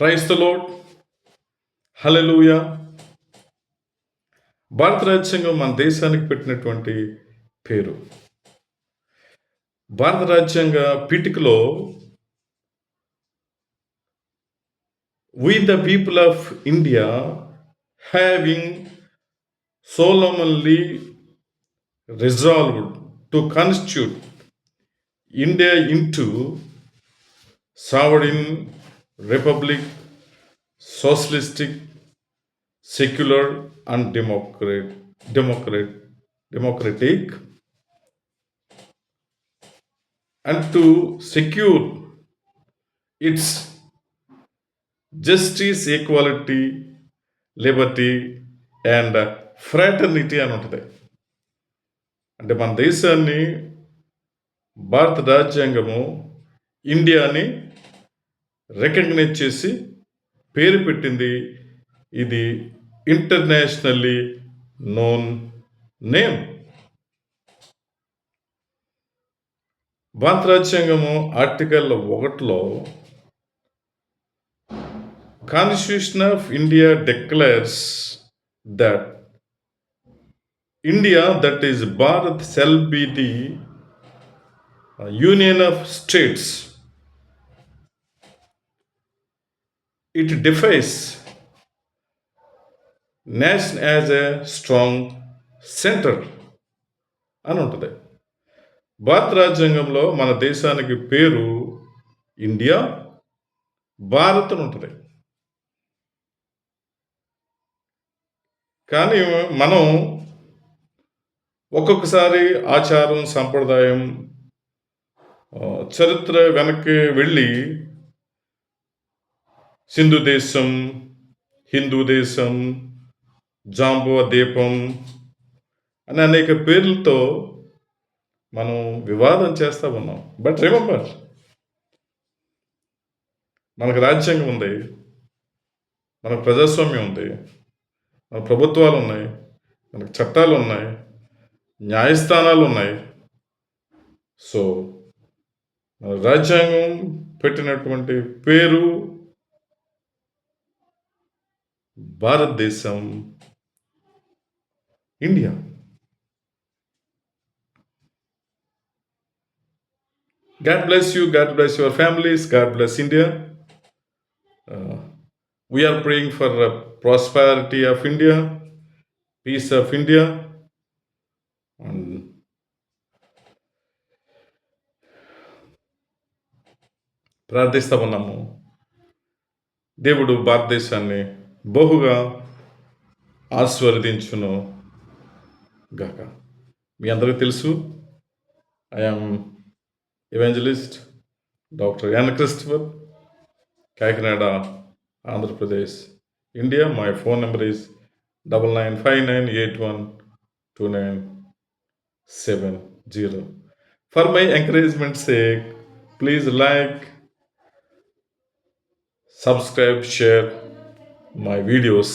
Praise the lord. హల్లెలూయా. భారత రాజ్యాంగం మన దేశానికి పెట్టినటువంటి పేరు. భారత రాజ్యాంగ పీఠికలో we the people of India having solemnly resolved to constitute India into sovereign republic, socialistic, secular and democratic, and to secure its justice, equality, liberty and fraternity అని ఉంటుంది. అంటే మన దేశాన్ని భారత రాజ్యాంగము ఇండియాని రికగ్నైజ్ చేసి పేరు పెట్టింది. ఇది ఇంటర్నేషనల్లీ నోన్ నేమ్. భారత రాజ్యాంగము article 1లో Constitution of India declares that India, that is Bharat, shall be the union of states. It defines nation as a strong center అని ఉంటుంది. భారత రాజ్యాంగంలో మన దేశానికి పేరు ఇండియా, భారత్ అని ఉంటుంది. కానీ మనం ఒక్కొక్కసారి ఆచారం, సంప్రదాయం, చరిత్ర వెనక్కి వెళ్ళి సింధు దేశం, హిందూ దేశం, జాంబువ ద్వీపం అని అనేక పేర్లతో మనం వివాదం చేస్తూ ఉన్నాం. బట్ రిమెంబర్, మనకు రాజ్యాంగం ఉంది, మనకు ప్రజాస్వామ్యం ఉంది, మన ప్రభుత్వాలు ఉన్నాయి, మనకు చట్టాలు ఉన్నాయి, న్యాయస్థానాలు ఉన్నాయి. సో మన రాజ్యాంగం పెట్టినటువంటి పేరు భారతదేశం, India. God bless you, God bless your families, God bless India. We are praying for prosperity of India, peace of India, and ప్రార్థిస్తా ఉన్నాము. దేవుడు భారతదేశాన్ని బహుగా ఆశీర్వదించును గాక. మీ అందరికీ తెలుసు, I'm evangelist doctor N Christopher, Kakinada, Andhra Pradesh, India. My phone number is 9959812970. For my encouragement's sake, please like, subscribe, share my videos.